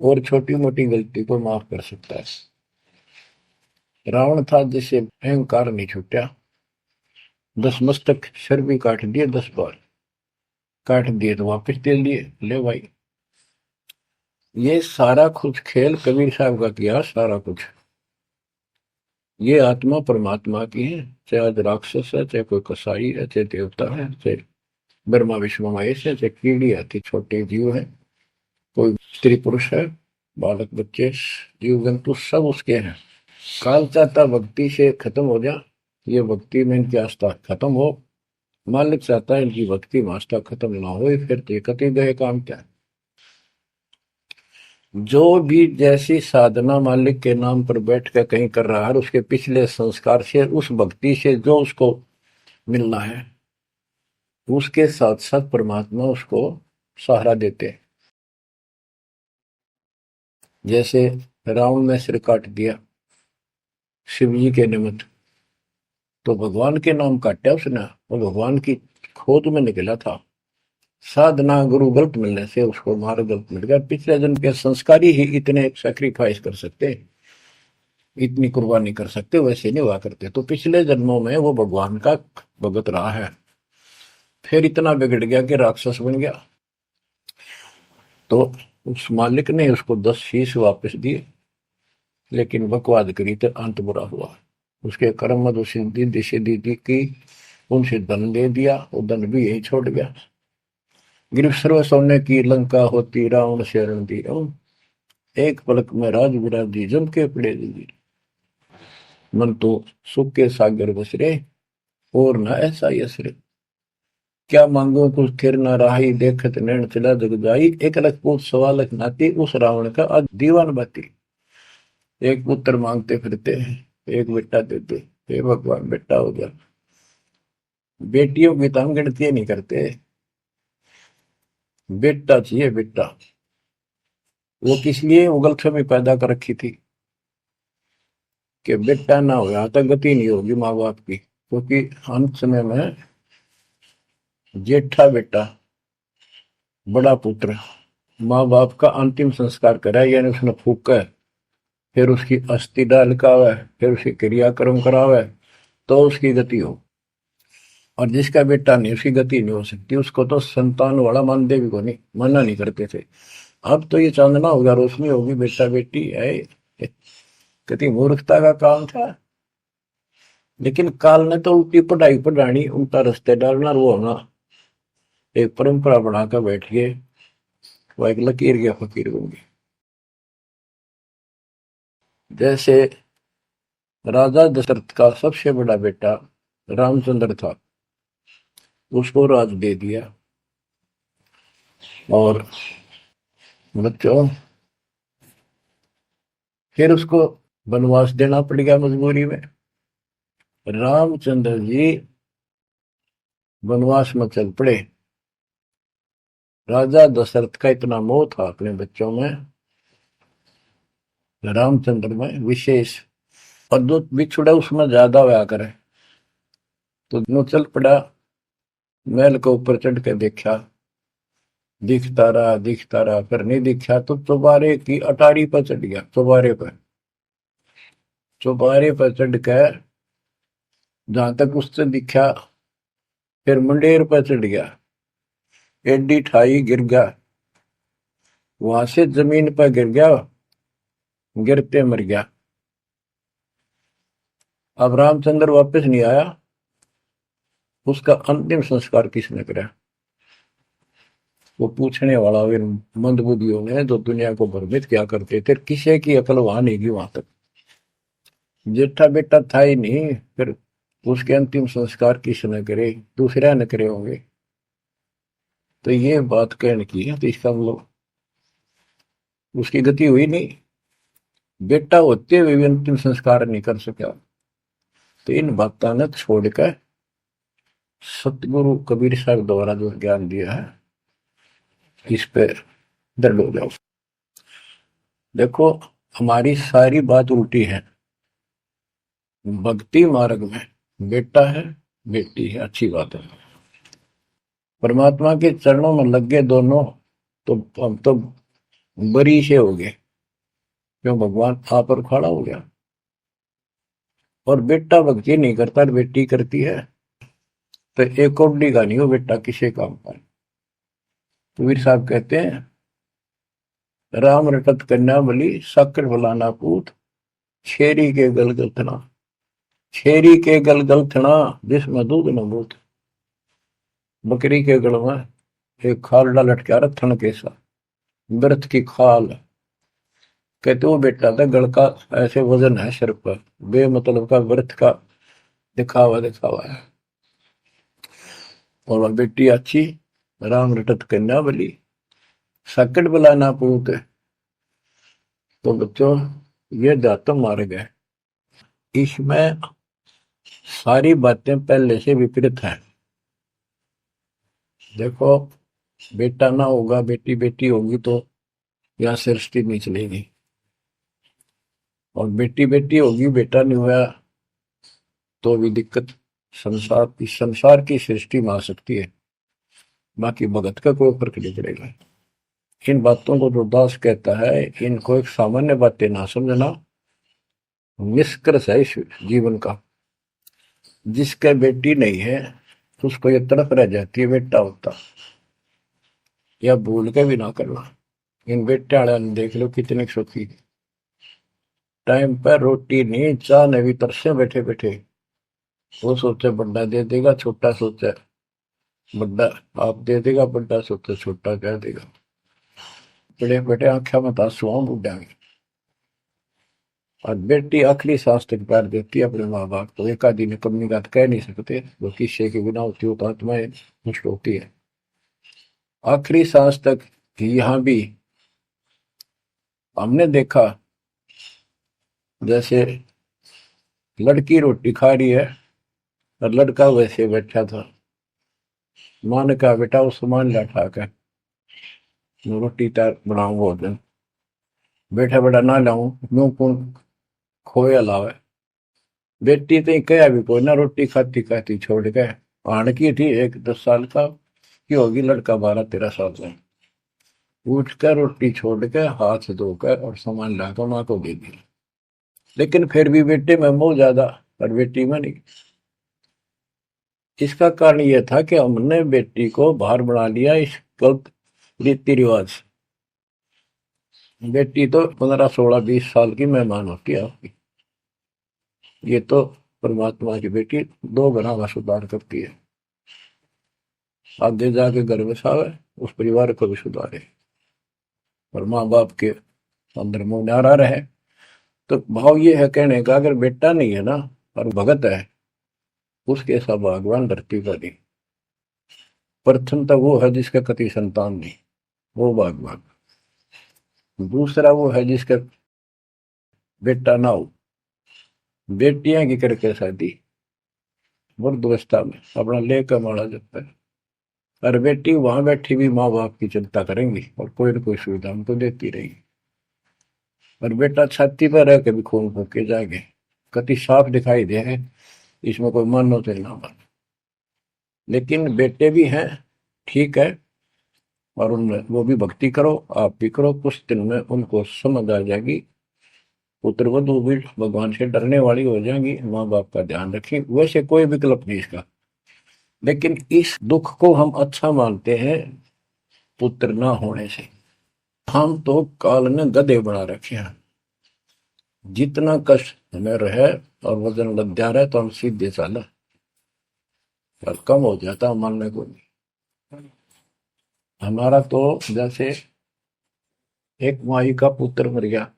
और छोटी मोटी गलती को माफ कर सकता है। रावण था जिसे अहंकार नहीं छूटा, 10 मस्तक सर भी काट दिए, 10 बार काट दिए तो वापस दे दिए, ले भाई। ये सारा कुछ खेल कबीर साहब का किया, सारा कुछ। ये आत्मा परमात्मा की है, चाहे आज राक्षस है, चाहे कोई कसाई है, चाहे देवता है, चाहे ब्रह्मा विष्णु महेश है, चाहे कीड़ी आती छोटे जीव है, कोई स्त्री पुरुष है, बालक बच्चे जीव जंतु सब उसके हैं। काल चाहता भक्ति से खत्म हो जा, ये भक्ति में इनकी आस्था खत्म हो, मालिक चाहता है इनकी भक्ति में आस्था खत्म ना हो, फिर तो कति गए काम क्या। जो भी जैसी साधना मालिक के नाम पर बैठ कर कहीं कर रहा है, उसके पिछले संस्कार से, उस भक्ति से जो उसको मिलना है, उसके साथ साथ परमात्मा उसको सहारा देते हैं। जैसे रावण ने सिर काट दिया शिव जी के निमित्त, तो भगवान के नाम काटा उसने, वो भगवान की खोज में निकला था। साधना गुरु गलत मिलने से उसको मार्ग गलत मिल गया। पिछले जन्म के संस्कारी ही इतने सैक्रिफाइस कर सकते, इतनी कुर्बानी कर सकते, वैसे नहीं हुआ करते। तो पिछले जन्मों में वो भगवान का भगत रहा है, फिर इतना बिगड़ गया कि राक्षस बन गया। तो उस मालिक ने उसको 10 शीश वापस दिए, लेकिन बकवाद करी तो अंत बुरा हुआ। उसके कर्म में जो सिद्धि सिद्धि की, उनसे धन ले दिया, वो धन भी यही छोड़ गया। गिरफ्त सर्व सोने की लंका होती, रावण शरण दी, एक पलक में राज विराजी, जम के पड़े दी, मन तो सुख के सागर बसरे, और न ऐसा यसरे। क्या मांगो कुछ थिर न राही, देखत नैन चला जग जाई, एक लख पूत सवा लख नाती, उस रावण का आज दीवान बाती। एक पुत्र मांगते फिरते हैं, एक बेटा देते, हे भगवान बेटा हो गया। बेटियों की तो हम गिनती नहीं करते, बेटा चाहिए बेटा। वो किस लिए वो गलतफहमी पैदा कर रखी थी कि बेटा ना हो तो गति नहीं होगी माँ बाप की, क्योंकि अंत समय में जेठा बेटा, बड़ा पुत्र माँ बाप का अंतिम संस्कार कराए, यानी उसने फूका है, फिर उसकी अस्थि डाल का है, फिर उसकी क्रियाक्रम करावे, तो उसकी गति हो। और जिसका बेटा नहीं उसकी गति नहीं हो सकती, उसको तो संतान वाला मानते भी को नहीं, मना नहीं करते थे। अब तो ये चांदना होगा, रोशनी होगी, बेटा बेटी है, कितनी मूर्खता का काम था। लेकिन काल ने तो उल्टी पढ़ाई पढ़ानी, उल्टा रास्ते डालना, और वो होना एक परंपरा बनाकर बैठ गए, वो एक लकीर के फकीर होंगे। जैसे राजा दशरथ का सबसे बड़ा बेटा रामचंद्र था, उसको राज दे दिया, और बच्चों फिर उसको वनवास देना पड़ गया मजबूरी में। रामचंद्र जी वनवास में चल पड़े। राजा दशरथ का इतना मोह था अपने बच्चों में, रामचंद्र में विशेष, और जो बिछुड़ा उसमें ज्यादा होया करे, तो दोनों चल पड़ा। महल के ऊपर चढ़ के देखा, दिखता रहा, फिर नहीं दिखा तो चौबारे की अटारी पर चढ़ गया, चौबारे पर चढ़ कर जहां तक उससे दिखा, फिर मुंडेर पर चढ़ गया, एडी ठाई गिर गया, वहां से जमीन पर गिर गया, गिरते मर गया। अब रामचंद्र वापस नहीं आया, उसका अंतिम संस्कार किसने करा? वो पूछने वाला वे मंदबुद्धियों ने जो दुनिया को भ्रमित क्या करते थे, किसी की अकल वहां नहीं गई वहां तक। जेठा बेटा था ही नहीं, फिर उसके अंतिम संस्कार किसने करे? दूसरे ने करे होंगे। तो ये बात कहने की है, तो इसका मतलब उसकी गति हुई नहीं, बेटा होते हुए भी अंतिम संस्कार नहीं कर सका। तो इन बातों ने छोड़कर सतगुरु कबीर साहब द्वारा जो ज्ञान दिया है, इस पे दृढ़ हो जाओ। देखो, हमारी सारी बात उल्टी है। भक्ति मार्ग में बेटा है, बेटी है, अच्छी बात है। परमात्मा के चरणों में लग गए दोनों, तो हम तो बरी से हो गए, क्यों? भगवान आप पर खड़ा हो गया। और बेटा भक्ति नहीं करता, बेटी करती है, तो एक कौडी का नहीं हो बेटा किसी काम का। कबीर साहब कहते हैं, राम रटत कन्या बली, साकर फलाना पूत, छेरी के गलगल थना, छेरी के गलगल थना, जिसमें दूध न बूत। बकरी के गल में एक खाल लटका रहा थन के साथ, व्रत की खाल। कहते वो बेटा था गल का, ऐसे वजन है सिर पर, बेमतलब का व्रत का दिखावा है। और वह बेटी अच्छी, राम रटत कन्या बली, सकट बलाना पूत। तो बच्चों, ये दातम मार्ग है, इसमें सारी बातें पहले से विपरीत हैं। देखो, बेटा ना होगा, बेटी बेटी होगी, तो यहाँ सृष्टि नहीं चलेगी। और बेटी बेटी होगी, बेटा नहीं हुआ, तो भी दिक्कत संसार की सृष्टि में आ सकती है। बाकी भगत का कोई फर्क नहीं पड़ेगा। इन बातों को जो दास कहता है, इनको एक सामान्य बातें ना समझना, निष्कर्ष है इस जीवन का। जिसके बेटी नहीं है, तो उसको ये तड़प रह जाती है बेटा होता, या भूल के भी ना करना। इन बेटे वाले ने देख लो कितने सुखी, टाइम पर रोटी नहीं, चाह ने भी तरसे बैठे बैठे। वो सोचे बड़ा दे देगा, छोटा सोचे बड़ा आप दे देगा, बड़ा सोचे छोटा कह देगा। बड़े बेटे आख्या में आंसू बुढ़ा और बेटी आखिरी सांस तक प्यार देती है अपने माँ बाप को। एक आदि ने कमी बात कह नहीं सकते, वो किस्से के बिना होती हो तो आत्माएं नष्ट होती है। आखिरी सांस तक यहाँ भी हमने देखा, जैसे लड़की रोटी खा रही है और लड़का वैसे बैठा था। माँ ने कहा बेटा वो सामान ला उठा कर, रोटी तार बनाऊ भोजन। बेटा बेटा ना लाऊं, यूं कौन खोया लावे। बेटी तो कया भी कोई ना, रोटी खाती खाती छोड़ के आण की थी, एक 10 साल का की होगी, लड़का 12-13 साल का। उठ कर रोटी छोड़ के हाथ धोकर और सामान लाकर माँ को दे दिया। लेकिन फिर भी बेटे में मोह ज्यादा और बेटी में नहीं। इसका कारण यह था कि हमने बेटी को बाहर बना लिया इस गलत रीति रिवाज से। बेटी तो 15, 16, 20 साल की मेहमान होती है आपकी। ये तो परमात्मा की बेटी 2 गुना का सुधार करती है। आगे जाके घर बसावे, उस परिवार को भी सुधारे और माँ बाप के अंदर मोह नारा रहे। तो भाव ये है कहने का, अगर बेटा नहीं है ना और भगत है, उसके ऐसा भगवान धरती पर नहीं। प्रथम तो वो है जिसका कति संतान नहीं, वो भगवान। दूसरा वो है जिसका बेटा ना हो, बेटियां की करके शादी वृद्धावस्था में अपना लेकर मारा जाता है। और बेटी वहां बैठी भी माँ बाप की चिंता करेंगी और कोई न कोई सुविधा उनको देती रहेगी। और बेटा छाती पर रह के भी खून फूके जाएंगे, कति साफ दिखाई दे है, इसमें कोई मानो तो ना मान। लेकिन बेटे भी हैं, ठीक है, और उनमें वो भी भक्ति करो, आप भी करो, कुछ दिन में उनको समझ आ जाएगी। पुत्र वधु भी भगवान से डरने वाली हो जाएंगी, माँ बाप का ध्यान रखें। वैसे कोई विकल्प नहीं इसका। लेकिन इस दुख को हम अच्छा मानते हैं पुत्र ना होने से। हम तो काल ने गधे बना रखे हैं। जितना कष्ट हमें रहे और वजन लग जा रहा है तो हम सीधे चाला, और कम हो जाता मानने को नहीं। हमारा तो जैसे एक माई का पुत्र मर गया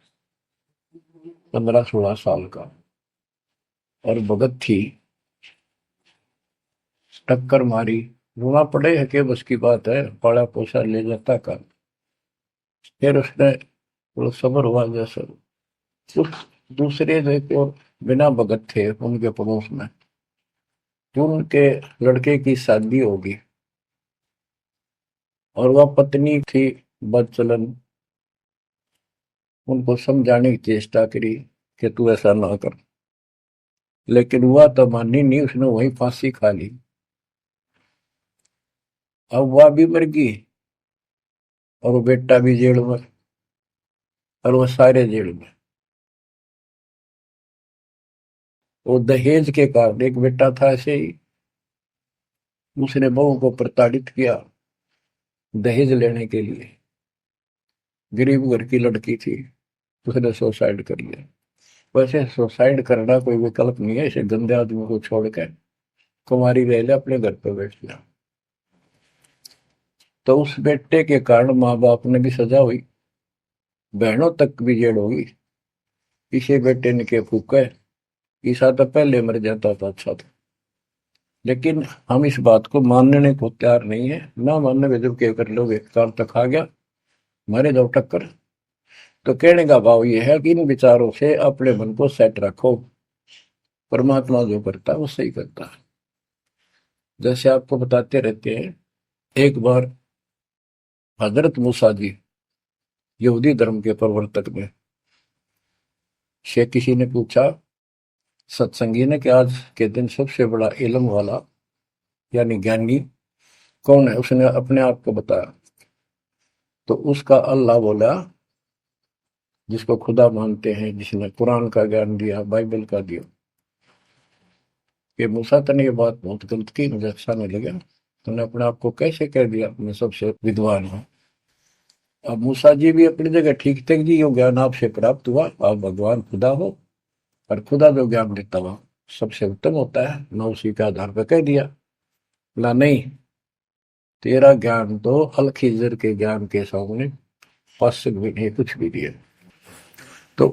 15-16 साल का, और भगत थी, टक्कर मारी, रोना पड़े है कि बस की बात है, पाला पोसा ले जाता का। फिर उसने थोड़ा सब्र हुआ जैसे। उस दूसरे जो एक और बिना भगत थे उनके पड़ोस में, जो उनके लड़के की शादी होगी और वह पत्नी थी बदचलन, उनको समझाने की चेष्टा करी कि तू ऐसा ना कर। लेकिन वह तो मानी नहीं, उसने वही फांसी खा ली। अब वह भी मर गई और वो बेटा भी जेल में, और वो सारे जेल में। वो दहेज के कारण, एक बेटा था ऐसे ही, उसने बहू को प्रताड़ित किया दहेज लेने के लिए। गरीब घर की लड़की थी, उसने सुसाइड कर लिया। वैसे सुसाइड करना कोई विकल्प नहीं है, इसे गंदे आदमी को छोड़कर कुमारी रह ले, अपने घर पर बैठ गया। तो उस बेटे के कारण माँ बाप ने भी सजा हुई, बहनों तक भी जेल होगी। इसे बेटे ने के फूका, ईसा तो पहले मर जाता था अच्छा था। लेकिन हम इस बात को मानने को तैयार नहीं है, ना मानने में जब क्या कर लोगे, काल तक आ गया, मारे दो टक्कर। तो कहने का भाव ये है कि इन विचारों से अपने मन को सेट रखो। परमात्मा जो करता है वो सही करता है। जैसे आपको बताते रहते हैं, एक बार हजरत मूसा जी, यहूदी धर्म के प्रवर्तक में, से किसी ने पूछा सत्संगी ने कि आज के दिन सबसे बड़ा इल्म वाला यानी ज्ञानी कौन है। उसने अपने आप को बताया। तो उसका अल्लाह बोला, जिसको खुदा मानते हैं, जिसने कुरान का ज्ञान दिया, बाइबल का दिया। कि मूसा तने ये बात बहुत गलत की, मुझे अच्छा नहीं लगा, तूने अपने आप को कैसे कह दिया मैं सबसे विद्वान हूँ। अब मूसा जी भी अपनी जगह ठीक थे जी, यो ज्ञान आपसे प्राप्त हुआ, आप भगवान खुदा हो, और खुदा जो ज्ञान देता हुआ सबसे उत्तम होता है, मैं उसी के आधार पर कह दिया। बोला नहीं, तेरा ज्ञान तो अलखिजर के ज्ञान के सामने फर्स्ट भी नहीं, कुछ भी नहीं है। तो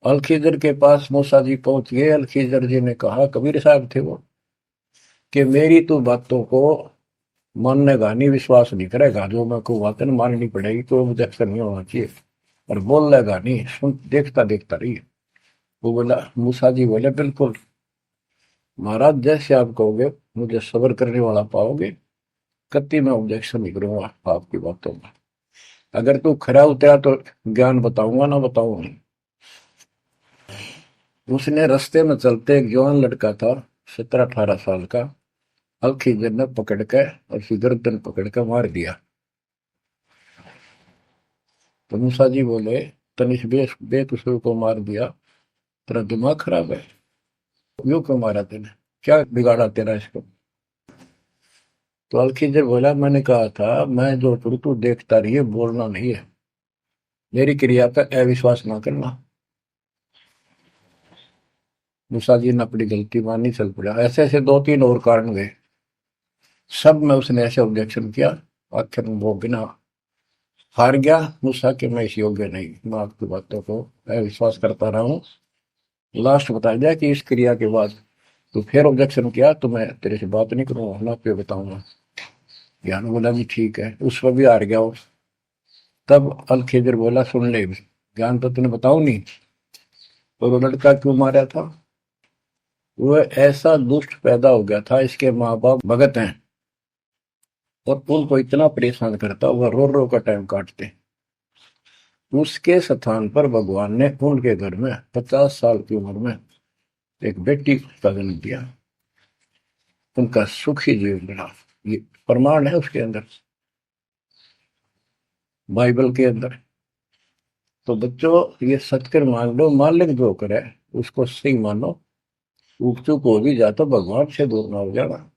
अलखिजर के पास मूसा जी पहुंच गए। अलखिजर जी ने कहा, कबीर साहब थे वो, कि मेरी तो बातों को माननेगा नहीं, विश्वास नहीं करेगा, जो मैं को बातें माननी पड़ेगी, कोई ऑब्जेक्शन नहीं होना चाहिए, और बोल लेगा नहीं, सुन देखता देखता रही। वो बोला, मूसा जी बोले, बिल्कुल महाराज, जैसे आप कहोगे, मुझे सब्र करने वाला पाओगे, कति मैं ऑब्जेक्शन नहीं करूंगा आपकी बातों में। अगर तू खरा उतरा तो ज्ञान बताऊंगा, ना बताऊंगा। उसने रास्ते में चलते एक जवान लड़का था, 17-18 साल का। अलखिजर ने पकड़ के और उसकी गर्दन पकड़ के मार दिया। तो मूसा जी बोले, तनिष बेकसूर को मार दिया, तेरा दिमाग खराब है, यूं क्यों मारा तेने, क्या बिगाड़ा तेरा इसको। तो अलखिजर बोला, मैंने कहा था मैं जो करूँ तू देखता रहिए, बोलना नहीं है, मेरी क्रिया पे अविश्वास ना करना। मूसा जी ने अपनी गलती मानी, चल पड़ा। ऐसे ऐसे 2-3 और कारण गए, सब में उसने ऐसे ऑब्जेक्शन किया। आखिर में वो बिना हार गया। मूसा के मैं इस योग्य नहीं, मैं आपकी बातों को अविश्वास करता रहा हूँ। लास्ट बता दिया कि इस क्रिया के बाद तो फिर ऑब्जेक्शन किया तो मैं तेरे से बात नहीं करूंगा, ना पे बताऊंगा। ज्ञान बोला भी ठीक है, उस पर भी हार गया वो। तब अल खिजर बोला, सुन ले, ज्ञान तो तूने बताऊ नहीं, और वो लड़का क्यों मारा था। वो ऐसा दुष्ट पैदा हो गया था, इसके माँ बाप भगत हैं, और उनको इतना परेशान करता, वह रो रो का टाइम काटते। उसके स्थान पर भगवान ने उनके घर में 50 साल की उम्र में एक बेटी का जन्म दिया। उनका सुखी जीवन रहा। ये प्रमाण है उसके अंदर, बाइबल के अंदर। तो बच्चों, ये सत्य मान लो, मालिक जो करे उसको सही मानो। ऊप चूक हो भी जाए तो भगवान से दूर ना हो जाना।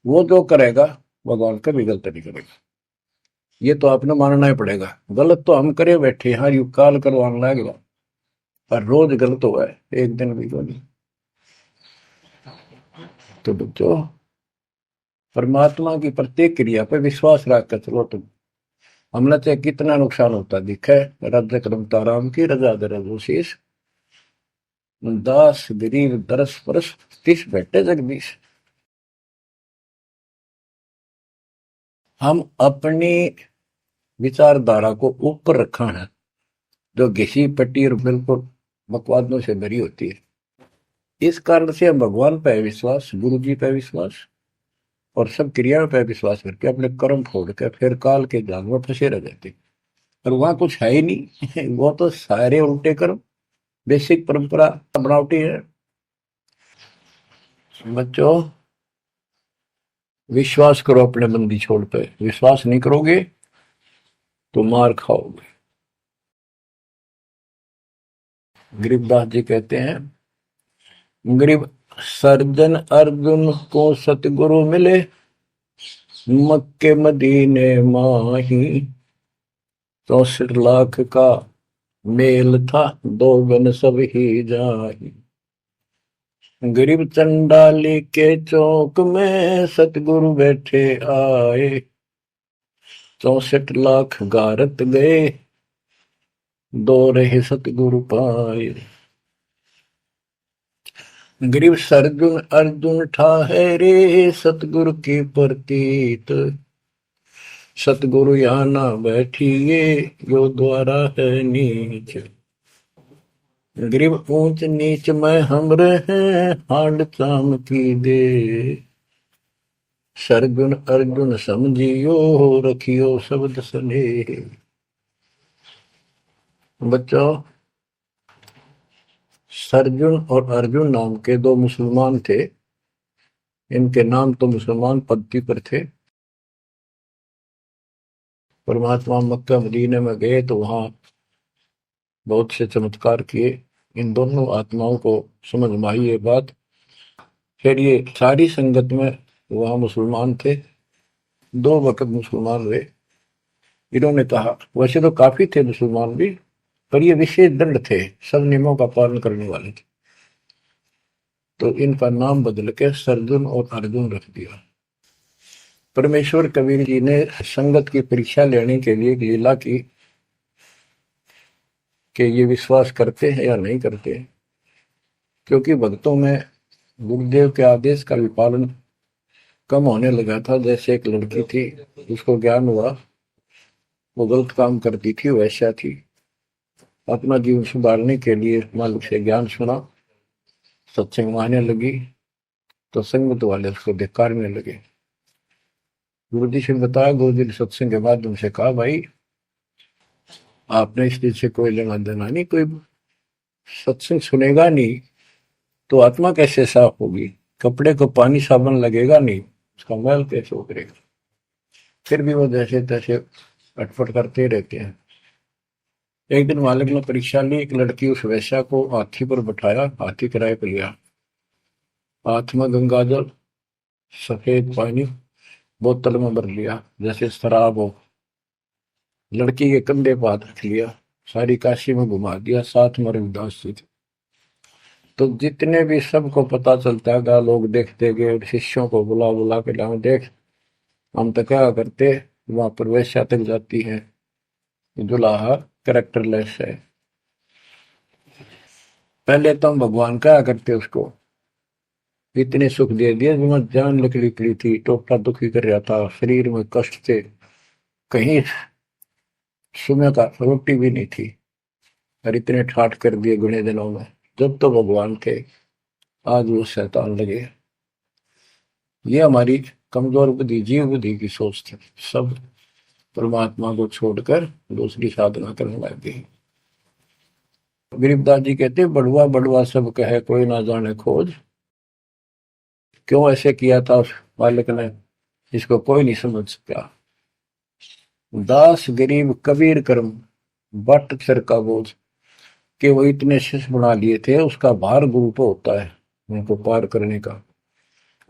वो जो करेगा भगवान कभी गलत नहीं करेगा, ये तो आपने मानना ही पड़ेगा। गलत तो हम करे बैठे, हाँ यू काल करवाने लगेगा, पर रोज गलत हुआ है, एक दिन भी तो नहीं। तो बच्चों, परमात्मा की प्रत्येक क्रिया पर विश्वास रख कर चलो तुम। हमने चाहे कितना नुकसान होता दिखे, रज करमता राम की रजा दर शीश, दास गरीब दरस परस, तिस बैठे जगदीश। हम अपनी विचारधारा को ऊपर रखा है, जो घिसी पट्टी और बिल्कुल बकवादों से भरी होती है। इस कारण से हम भगवान पे विश्वास, गुरु जी पे विश्वास, और सब क्रियाओं पे विश्वास करके अपने कर्म छोड़ के फिर काल के जाल में फंसे रह जाते। और वहां कुछ है ही नहीं वो तो सारे उल्टे कर्म, बेसिक परंपरा बनावटी है। बच्चों, विश्वास करो अपने बंदी छोड़ पे, विश्वास नहीं करोगे तो मार खाओगे। गरीबदास जी कहते हैं, गरीब सर्जन अर्जुन को सतगुरु मिले, मक्के मदीने माही, 64 लाख का मेल था, दो गन सब ही जाही। गरीब चंडाली के चौक में सतगुरु बैठे आए, 64 लाख गारत गए, दो रहे सतगुरु पाए। गरीब सरजुन अर्जुन ठाहरे, सतगुरु की प्रतीत, सतगुरु यहाँ ना बैठिए, यो द्वारा है नीच। गरीब ऊंच नीच में हम रहे, हांड चाम की दे, सरगुन अर्जुन समझियो, रखियो शब्द स्नेह। बच्चों, सरजुन और अर्जुन नाम के दो मुसलमान थे। इनके नाम तो मुसलमान पद्धति पर थे। परमात्मा मक्का मदीने में गए तो वहां बहुत से चमत्कार किए। इन दोनों आत्माओं को समझ में आई ये बात। फिर ये सारी संगत में वहां मुसलमान थे, 2 वक्त मुसलमान रहे। इन्होंने कहा, वैसे तो काफी थे मुसलमान भी, पर ये विशेष दंड थे, सब नियमों का पालन करने वाले थे। तो इनका नाम बदल के सरजुन और अर्जुन रख दिया। परमेश्वर कबीर जी ने संगत की परीक्षा लेने के लिए एक लीला की कि ये विश्वास करते हैं या नहीं करते हैं। क्योंकि भक्तों में गुरुदेव के आदेश का भी पालन कम होने लगा था। जैसे एक लड़की थी, उसको ज्ञान हुआ वो गलत काम करती थी, वैसा थी। अपना जीवन सुधारने के लिए मालिक से ज्ञान सुना, सत्संग में आने लगी, तो संगत वाले उसको धिक्कारने लगे। गुरु जी से बताया, गुरु जी ने सत्संग के बाद उनसे कहा, भाई आपने इस चीज से कोई लेना देना नहीं, कोई सत्संग सुनेगा नहीं तो आत्मा कैसे साफ होगी, कपड़े को पानी साबुन लगेगा नहीं, उसका मैल कैसे उतरेगा। फिर भी वो जैसे तैसे अटपट करते रहते हैं। एक दिन मालिक ने परीक्षा ली, एक लड़की उस वैश्या को हाथी पर बैठाया, हाथी किराए पर लिया, हाथ में गंगाजल सफेद पानी बोतल में भर लिया जैसे शराब हो, लड़की के कंधे पर हाथ रख लिया, सारी काशी में घुमा दिया, साथ में रविदास जी थे। तो जितने भी सबको पता चलता है, लोग देखते गए, शिष्यों को बुला बुला के लाओ, देख हम तो क्या करते, वहां पर वैश्या तक जाती है, दुल्हा करेक्टरलेस है। पहले तो हम भगवान क्या करते उसको, इतने सुख दे दिए, जान निकली पड़ी थी, टोटा दुखी कर रहा था, शरीर में कष्ट थे, कहीं सुबह का रोटी भी नहीं थी, और इतने ठाट कर दिए गुणे दिनों में। जब तो भगवान थे, आज वो शैतान लगे। ये हमारी कमजोर बुद्धि, जीव बुद्धि की सोच थी। सब परमात्मा को छोड़कर दूसरी साधना करने लग गई। गरीबदास जी कहते, बड़ुआ बड़ुआ सब कहे कोई ना जाने खोज। क्यों ऐसे किया था उस मालिक ने, इसको कोई नहीं समझ सका। दास गरीब कबीर कर्म बट सिर का बोझ, कि वो इतने शिष्य बना लिए थे, उसका भार गुरु पे होता है उनको पार करने का।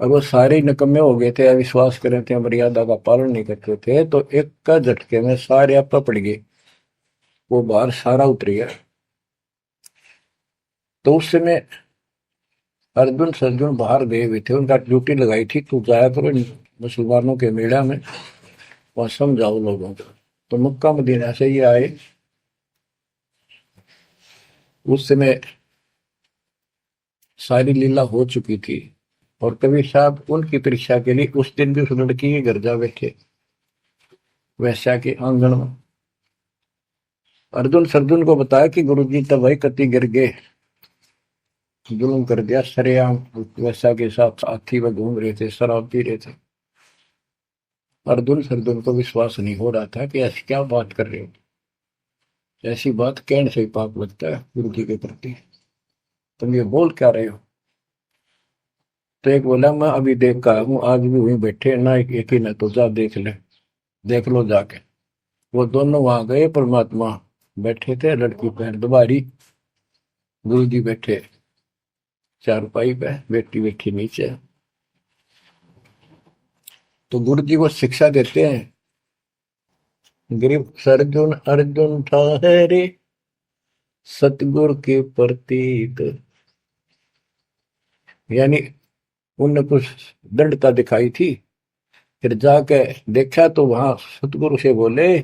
और वो सारे निकम्मे हो गए थे, अविश्वास कर रहे थे, मर्यादा का पालन नहीं करते थे, तो एक का झटके में सारे आप पड़ गए, वो भार सारा उतर गया। तो उस समय अर्जुन सर्जुन बाहर गए हुए थे, उनका ड्यूटी लगाई थी, तू जाया करो मुसलमानों के मेड़ा में, वहां समझाओ लोगों को। तो मक्का मदीना से ये आए। उस समय सारी लीला हो चुकी थी, और कबीर साहब उनकी परीक्षा के लिए उस दिन भी उस लड़की के घर जा बैठे, वैश्या के आंगन में। अर्जुन सर्जुन को बताया कि गुरुजी तब भाई कति गिर गए, जुल्म कर दिया सरेआम, वैश्या के साथ साथी में घूम रहे थे, शराब पी रहे थे। अर्जुन सर्जुन को विश्वास नहीं हो रहा था कि ऐसी क्या बात कर रहे हो, ऐसी बात कहने से ही पाप लगता है गुरु जी के प्रति, तुम ये बोल क्या रहे हो। तो एक बोला, मैं अभी देख का हूँ, आज भी वहीं बैठे ना, एक ही ना, तो जा देख ले, देख लो जाके। वो दोनों वहां गए, परमात्मा बैठे थे, लड़की पैर दुबारी, गुरु जी बैठे चारपाई पे, बेटी बैठी नीचे। तो गुरु जी वो शिक्षा देते हैं, गरीब सर्जुन अर्जुन ठहरे सतगुरु के प्रतीक, यानी उनने कुछ दृढ़ता दिखाई थी। फिर जाके देखा तो वहां सतगुरु से बोले,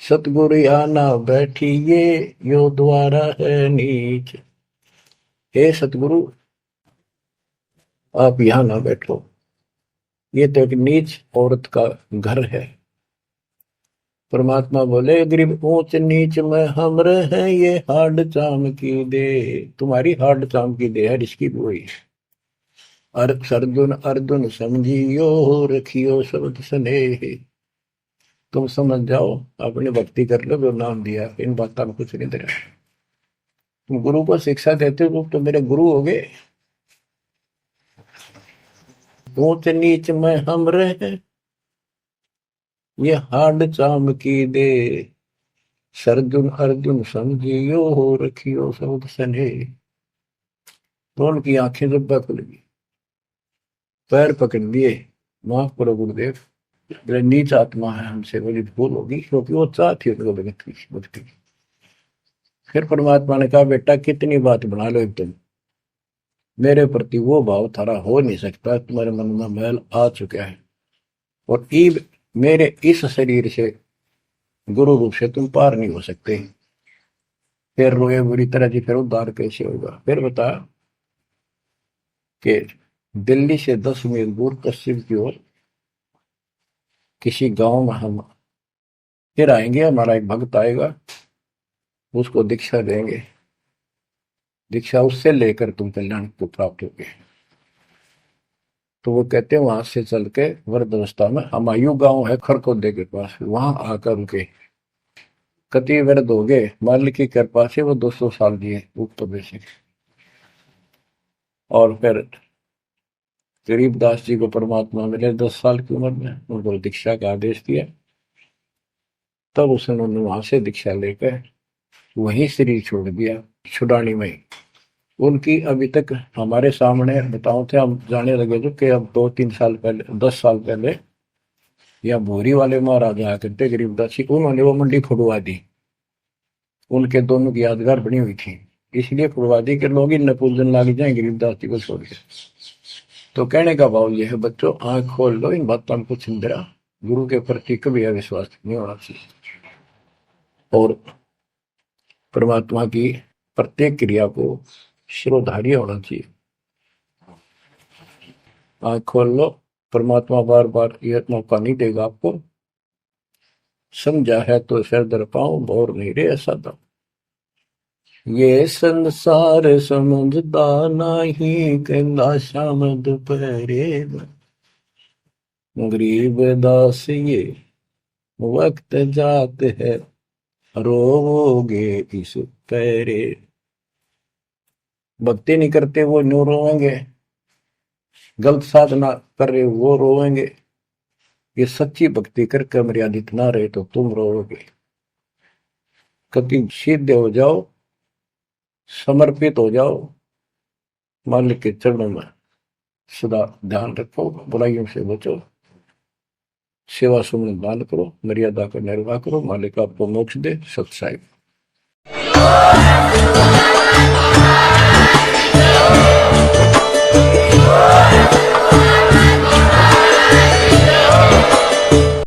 सतगुरु आना बैठिए, यो द्वारा है नीच। हे सतगुरु, आप यहाँ ना बैठो, ये तो एक नीच औरत का घर है। परमात्मा बोले, गरीब ऊंच नीच में हम रहे, ये हाड चाम की दे, तुम्हारी हाड चाम की दे है, इसकी भी वही। अर्जुन अर्जुन समझियो, रखियो शब्द स्नेह, तुम समझ जाओ, अपनी भक्ति कर लो, जो नाम दिया, इन बातों में कुछ नहीं दे रहा। तुम गुरु को शिक्षा देते हो तो मेरे गुरु हो गए। ऊंच नीच में हम रहे, ये हाड चाम की दे, सर्जुन अर्जुन समझियो, रखियो शब्द स्नेह। तो उनकी आंखें जब खुल गई, पैर पकड़ लिए, माफ करो गुरुदेव, मेरे नीच आत्मा है, हमसे बड़ी भूल होगी, क्योंकि वो चाहती है उनको जगत की मुक्ति। फिर परमात्मा ने कहा, बेटा कितनी बात बना लो तुम, मेरे प्रति वो भाव थारा हो नहीं सकता, तुम्हारे मन में मैल आ चुका है, और ईब मेरे इस शरीर से गुरु रूप से तुम पार नहीं हो सकते। फिर रोए बुरी तरह जी, फिर उद्धार कैसे होगा? फिर बता कि दिल्ली से 10 मील दूर पश्चिम की ओर किसी गांव में हम फिर आएंगे, हमारा एक भक्त आएगा, उसको दीक्षा देंगे, दीक्षा उससे लेकर तुम कल्याण को प्राप्त होगे। तो वो कहते हैं वहां से चल के वृद्धावस्था में हमायूं गांव है खरकोदे के पास, वहां आकर उनके कति वृद्ध हो गए, मालिक की कृपा से वो 200 साल जिए ऊपर में से। और फिर गरीबदास जी को परमात्मा मिले 10 साल की उम्र में, उनको दीक्षा का आदेश दिया। तब उसने वहां से दीक्षा लेकर वहीं शरीर छोड़ दिया, छुड़ानी में। उनकी अभी तक हमारे सामने बताओ थे, हम जाने लगे थे कि अब 2-3 साल पहले, 10 साल पहले, या भोरी वाले महाराज आया करते गरीबदास जी, उन्होंने वो मंडी खुदवा दी, उनके दोनों की यादगार बनी हुई थी, इसलिए खुदवा दी कि लोग इन पूजन लाग जाए गरीबदास जी को छोड़ के। तो कहने का भाव यह है बच्चों, आंख खोल लो, इन बातों को छिंदरा, गुरु के प्रति कभी अविश्वास नहीं होना चाहिए, और परमात्मा की प्रत्येक क्रिया को शिरोधार्य होना चाहिए। आंख खोल लो, परमात्मा बार बार यह मौका नहीं देगा आपको। समझा है तो सिर दर पाऊं, बोर नहीं रे ऐसा था। ये संसार समझदा नहीं, कहना शाम दोपहरे गरीब दास ये वक्त जात है, रोवोगे इस पैरे। भक्ति नहीं करते वो न्यू रोएंगे, गलत साधना कर रहे वो रोएंगे। ये सच्ची भक्ति करके मर्यादित ना रहे तो तुम रोओगे। कभी सीधे हो जाओ, समर्पित हो जाओ, मालिक के चरणों में सदा ध्यान रखो, बुराइयों से बचो, सेवा सुमन दान करो, मर्यादा का निर्वाह करो, मालिक आपको मोक्ष दे। सत साहिब।